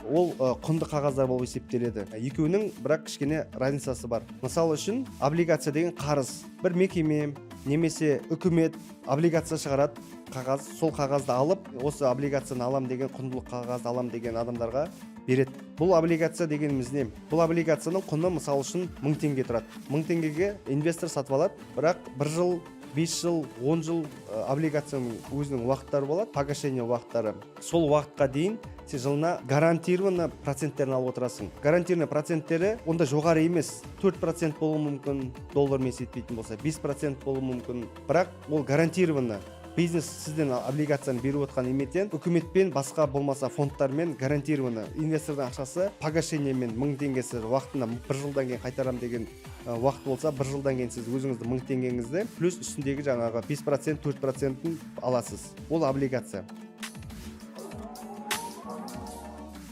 ол құнды қағаздар болып есептеледі. Екеуінің бірақ кішкене разницасы бар. Мысалы үшін облигация деген қарыз. Бір мекеме немесе үкімет облигация шығарады, қағаз, сол қағазды алып, осы облигацияны алам деген, құндылық қағазды алам деген адамдарға береді. Бұл облигация дегеніміз не? Бұл облигацияның құны мысалы үшін 1000 теңге тұрады. 1000 теңгеге инвестор сатып алады, бірақ 1 жыл, 5 жыл, 10 жыл облигацияның өзінің уақыттары болады, погашение уақыттары. Сол уақытқа дейін сен жылына гарантированно проценттерін алып отырасың. Гарантированно проценттері онда жоғары емес. 4% болуы мүмкін, доллармен есептейтін болса, 5% болуы мүмкін. Бірақ ол гарантированно. Бизнес сізден облигацияны беріп отқан еметтен, үкіметпен, басқа болмаса фондтармен гарантированно инвестордың ақшасы погашениемен 1000 теңгесі уақытында 1 жылдан кейін қайтарам деген уақыт болса, 1 жылдан кейін сіз өзіңізді 1000 теңгеңізді плюс үстіндегі жаңағы 5%, 4%-ін аласыз. Ол облигация.